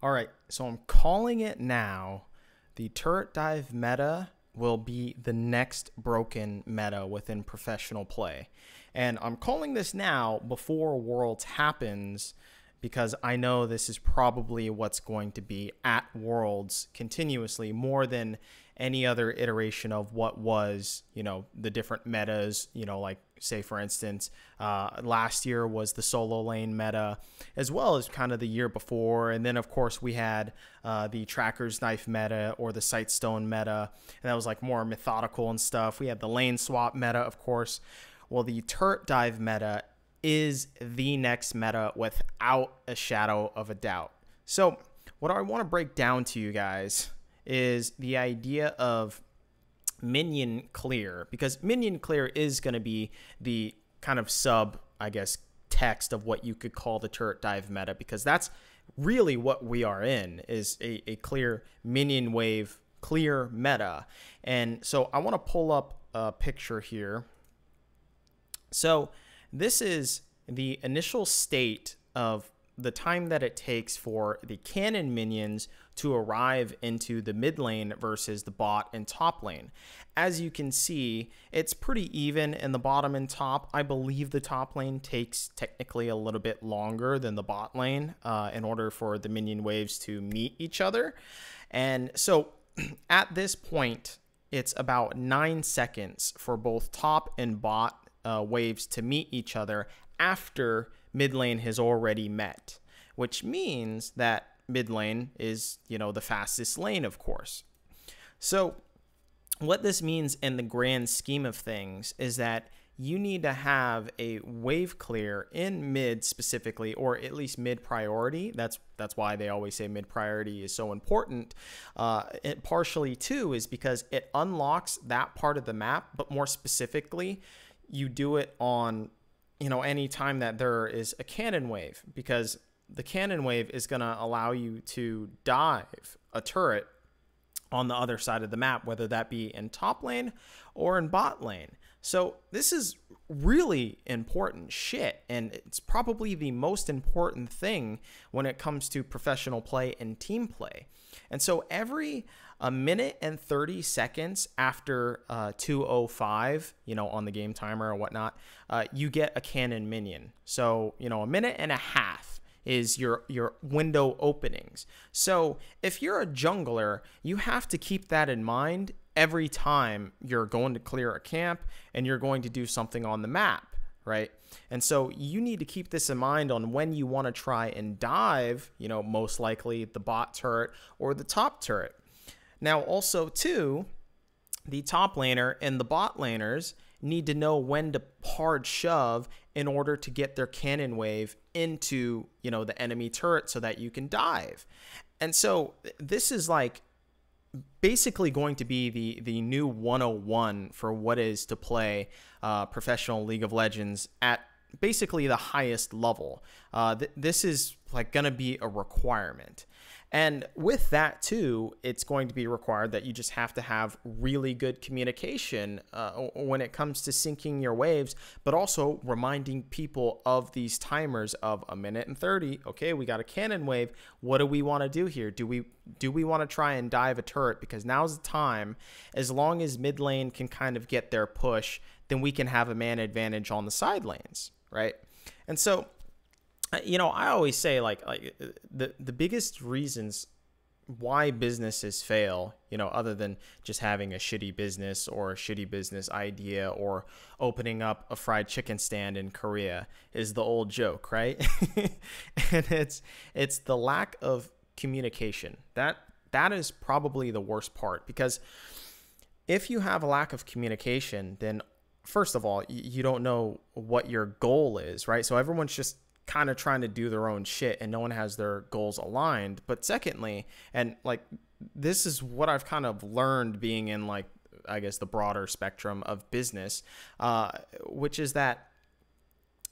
All right, so I'm calling it now. The turret dive meta will be the next broken meta within professional play. And I'm calling this now before Worlds happens because I know this is probably what's going to be at Worlds continuously more than any other iteration of what was, the different metas, like say for instance, last year was the solo lane meta, as well as kind of the year before. And then of course we had the tracker's knife meta or the sightstone meta, and that was like more methodical and stuff. We had the lane swap meta, of course. Well, the turret dive meta is the next meta without a shadow of a doubt. So what I want to break down to you guys is the idea of minion clear, because minion clear is going to be the kind of sub, I guess, text of what you could call the turret dive meta, because that's really what we are in, is a clear minion wave clear meta. And so I want to pull up a picture here. So this is the initial state of the time that it takes for the cannon minions to arrive into the mid lane versus the bot and top lane. As you can see, it's pretty even in the bottom and top. I believe the top lane takes technically a little bit longer than the bot lane in order for the minion waves to meet each other. And so at this point, it's about 9 seconds for both top and bot waves to meet each other after mid lane has already met, which means that mid lane is, the fastest lane, of course. So what this means in the grand scheme of things is that you need to have a wave clear in mid specifically, or at least mid priority. That's why they always say mid priority is so important. It partially too is because it unlocks that part of the map, but more specifically, you do it on, any time that there is a cannon wave, because the cannon wave is going to allow you to dive a turret on the other side of the map, whether that be in top lane or in bot lane. So this is really important shit, and it's probably the most important thing when it comes to professional play and team play. And so every a minute and 30 seconds after 2:05, on the game timer or whatnot, you get a cannon minion. So, a minute and a half is your window openings. So if you're a jungler, you have to keep that in mind every time you're going to clear a camp and you're going to do something on the map, right? And so you need to keep this in mind on when you want to try and dive, most likely the bot turret or the top turret. Now also too, the top laner and the bot laners need to know when to hard shove in order to get their cannon wave into, the enemy turret so that you can dive. And so this is like basically going to be the new 101 for what is to play professional League of Legends at basically the highest level. This is like going to be a requirement. And with that too, it's going to be required that you just have to have really good communication when it comes to syncing your waves, but also reminding people of these timers of a minute and 30. Okay, we got a cannon wave. What do we want to do here? Do we want to try and dive a turret? Because now's the time. As long as mid lane can kind of get their push, then we can have a man advantage on the side lanes, right? And so, I always say like the biggest reasons why businesses fail, other than just having a shitty business or a shitty business idea or opening up a fried chicken stand in Korea, is the old joke, right? And it's the lack of communication. That is probably the worst part, because if you have a lack of communication, then first of all, you don't know what your goal is, right? So everyone's just kind of trying to do their own shit and no one has their goals aligned. But secondly, and like this is what I've kind of learned being in like, I guess, the broader spectrum of business, which is that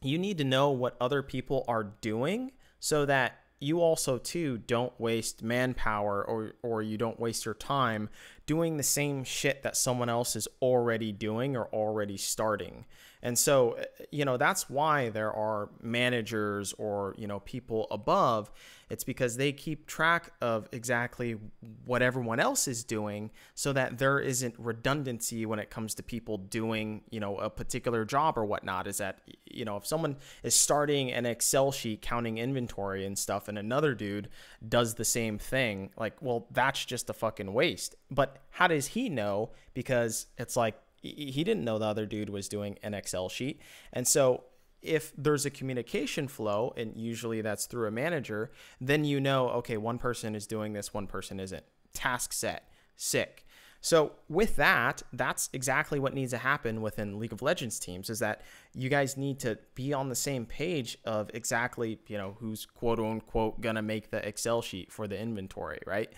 you need to know what other people are doing so that you also too don't waste manpower or you don't waste your time doing the same shit that someone else is already doing or already starting. And so, that's why there are managers or, people above. It's because they keep track of exactly what everyone else is doing so that there isn't redundancy when it comes to people doing, a particular job or whatnot. Is that, if someone is starting an Excel sheet counting inventory and stuff and another dude does the same thing, like, well, that's just a fucking waste. But how does he know? Because it's like, he didn't know the other dude was doing an Excel sheet. And so if there's a communication flow, and usually that's through a manager, then okay, one person is doing this, one person isn't. Task set, sick. So with that, that's exactly what needs to happen within League of Legends teams, is that you guys need to be on the same page of exactly, who's quote unquote gonna make the Excel sheet for the inventory, right?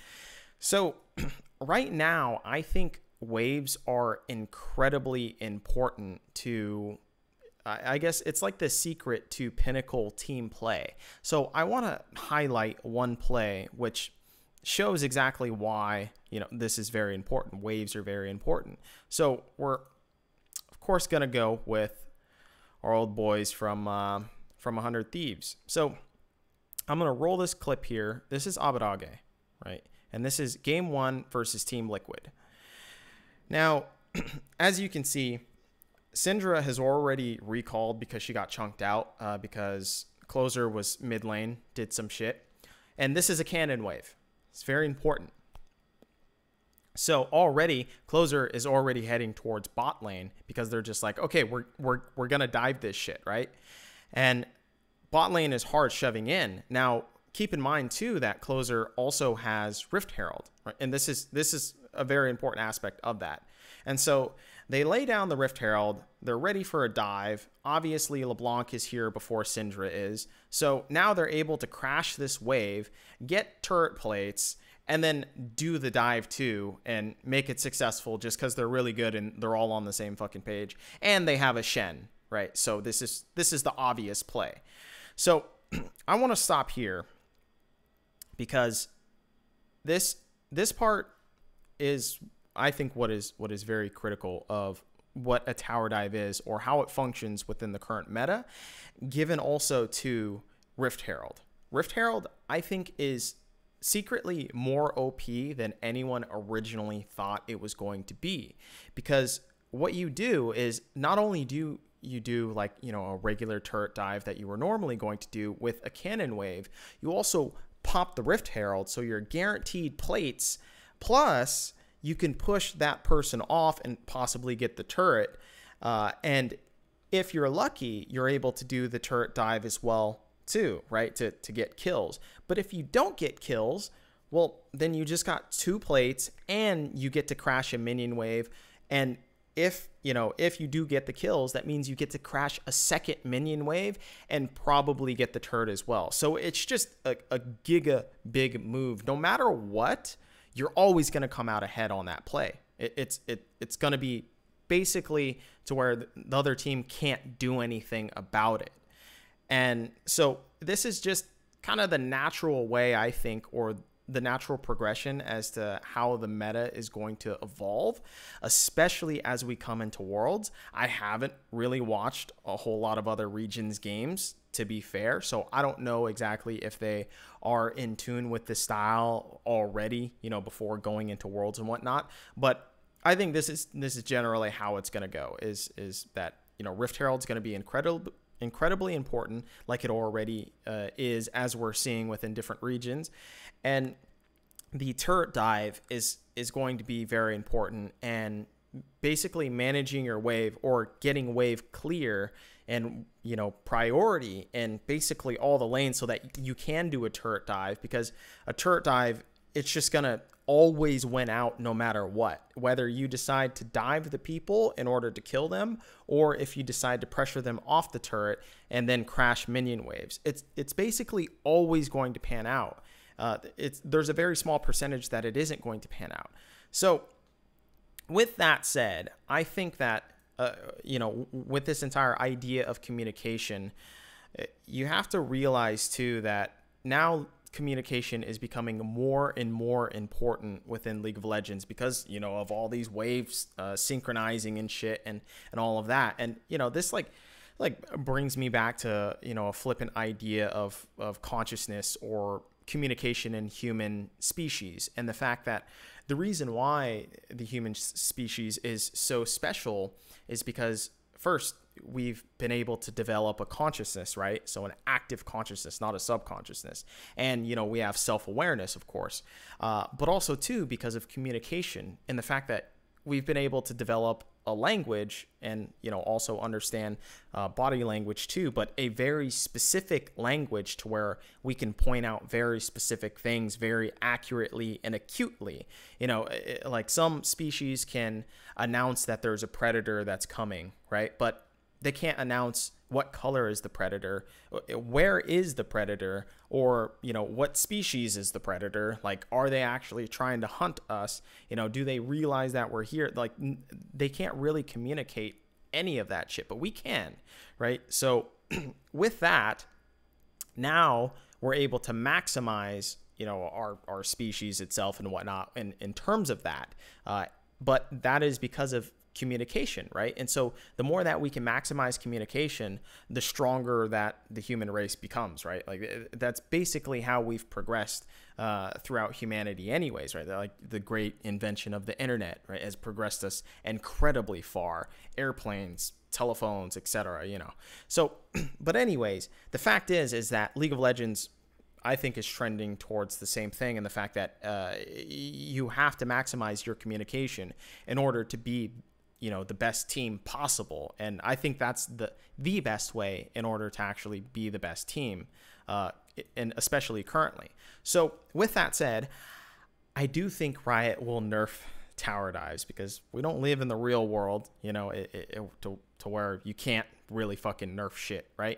So right now, I think waves are incredibly important to, I guess it's like the secret to pinnacle team play. So I want to highlight one play which shows exactly why, this is very important. Waves are very important. So we're, of course, going to go with our old boys from 100 Thieves. So I'm going to roll this clip here. This is Abadage, right? And this is game 1 versus Team Liquid. Now, as you can see, Syndra has already recalled because she got chunked out because Closer was mid lane, did some shit. And this is a cannon wave. It's very important. So already, Closer is already heading towards bot lane because they're just like, okay, we're going to dive this shit, right? And bot lane is hard shoving in. Now, keep in mind, too, that Closer also has Rift Herald, right? And this is a very important aspect of that. And so they lay down the Rift Herald. They're ready for a dive. Obviously, LeBlanc is here before Syndra is. So now they're able to crash this wave, get turret plates, and then do the dive too and make it successful just because they're really good and they're all on the same fucking page. And they have a Shen, right? So this is the obvious play. So I want to stop here because this part is, I think, what is very critical of what a tower dive is or how it functions within the current meta, given also to Rift Herald. Rift Herald, I think, is secretly more OP than anyone originally thought it was going to be, because what you do is not only do you do like, a regular turret dive that you were normally going to do with a cannon wave, you also pop the Rift Herald, so you're guaranteed plates, plus you can push that person off and possibly get the turret. And if you're lucky, you're able to do the turret dive as well too, right? To get kills. But if you don't get kills, well, then you just got 2 plates and you get to crash a minion wave. And if you do get the kills, that means you get to crash a second minion wave and probably get the turret as well. So it's just a giga big move. No matter what, you're always going to come out ahead on that play. It's going to be basically to where the other team can't do anything about it. And so this is just kind of the natural way, I think, or the natural progression as to how the meta is going to evolve, especially as we come into Worlds. I haven't really watched a whole lot of other regions games, to be fair, so I don't know exactly if they are in tune with the style already, before going into Worlds and whatnot. But I think this is generally how it's going to go. Is that Rift Herald's going to be incredibly important, like it already is, as we're seeing within different regions, and the turret dive is going to be very important, and basically managing your wave or getting wave clear and priority and basically all the lanes so that you can do a turret dive, because a turret dive, it's just gonna always win out no matter what, whether you decide to dive the people in order to kill them or if you decide to pressure them off the turret and then crash minion waves. It's basically always going to pan out. There's a very small percentage that it isn't going to pan out. So with that said, I think that with this entire idea of communication, you have to realize too that now communication is becoming more and more important within League of Legends because, you know, of all these waves synchronizing and shit and all of that. And, you know, this like brings me back to, you know, a flippant idea of consciousness or communication in human species, and the fact that the reason why the human species is so special is because, first, we've been able to develop a consciousness, right? So an active consciousness, not a subconsciousness. And, you know, we have self-awareness, of course, but also, too, because of communication and the fact that we've been able to develop a language and, you know, also understand body language too, but a very specific language to where we can point out very specific things very accurately and acutely. You know, like some species can announce that there's a predator that's coming, right? But they can't announce what color is the predator, where is the predator, or, you know, what species is the predator? Like, are they actually trying to hunt us? You know, do they realize that we're here? Like, they can't really communicate any of that shit, but we can, right? So with that, now we're able to maximize, you know, our species itself and whatnot in terms of that. But that is because of communication, right? And so the more that we can maximize communication, the stronger that the human race becomes, right? Like, that's basically how we've progressed throughout humanity anyways, right? Like, the great invention of the internet, right, has progressed us incredibly far. Airplanes, telephones, etc., you know. So, but anyways, the fact is that League of Legends, I think, is trending towards the same thing, and the fact that you have to maximize your communication in order to be, you know, the best team possible. And I think that's the best way in order to actually be the best team, and especially currently. So with that said, I do think Riot will nerf tower dives because we don't live in the real world, you know, to where you can't really fucking nerf shit, right?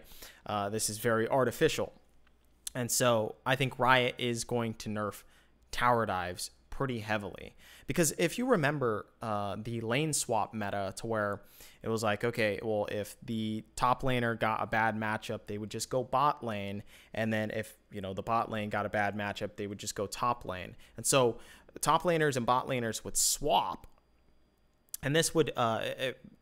This is very artificial. And so I think Riot is going to nerf tower dives pretty heavily, because if you remember the lane swap meta, to where it was like, okay, well, if the top laner got a bad matchup, they would just go bot lane, and then if, you know, the bot lane got a bad matchup, they would just go top lane. And so top laners and bot laners would swap, and this would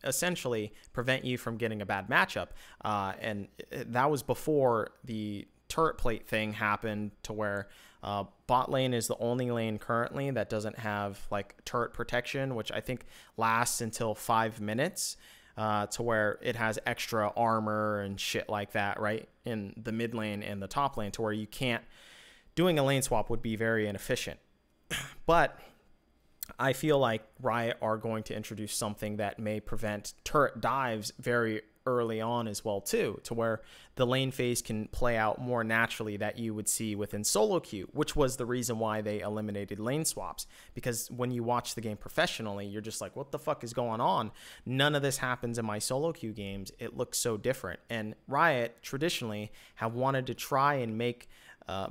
essentially prevent you from getting a bad matchup. And that was before the turret plate thing happened, to where bot lane is the only lane currently that doesn't have like turret protection, which I think lasts until 5 minutes, to where it has extra armor and shit like that, right, in the mid lane and the top lane, to where you can't, doing a lane swap would be very inefficient. But I feel like Riot are going to introduce something that may prevent turret dives very early on as well too, to where the lane phase can play out more naturally that you would see within solo queue, which was the reason why they eliminated lane swaps. Because when you watch the game professionally, you're just like, what the fuck is going on? None of this happens in my solo queue games. It looks so different. And Riot traditionally have wanted to try and make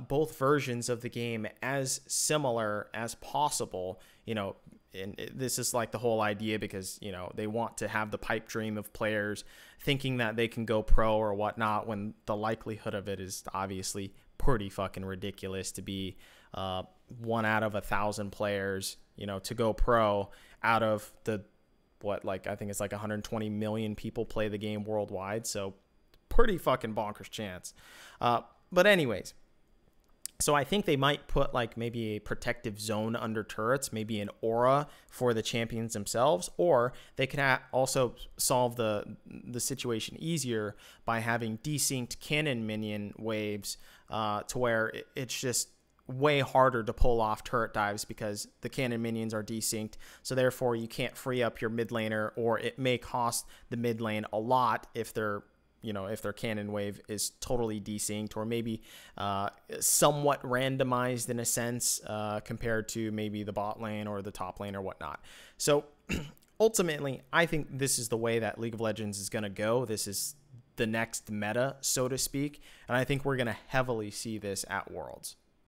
both versions of the game as similar as possible, you know. And this is like the whole idea, because, you know, they want to have the pipe dream of players thinking that they can go pro or whatnot, when the likelihood of it is obviously pretty fucking ridiculous to be 1 out of 1,000 players, you know, to go pro out of the, what, like, I think it's like 120 million people play the game worldwide. So pretty fucking bonkers chance. But anyways, so I think they might put like maybe a protective zone under turrets, maybe an aura for the champions themselves, or they could also solve the situation easier by having desynced cannon minion waves, to where it's just way harder to pull off turret dives because the cannon minions are desynced. So therefore you can't free up your mid laner, or it may cost the mid lane a lot if they're, you know, if their cannon wave is totally desynced, or maybe somewhat randomized in a sense, compared to maybe the bot lane or the top lane or whatnot. So ultimately, I think this is the way that League of Legends is going to go. This is the next meta, so to speak. And I think we're going to heavily see this at Worlds.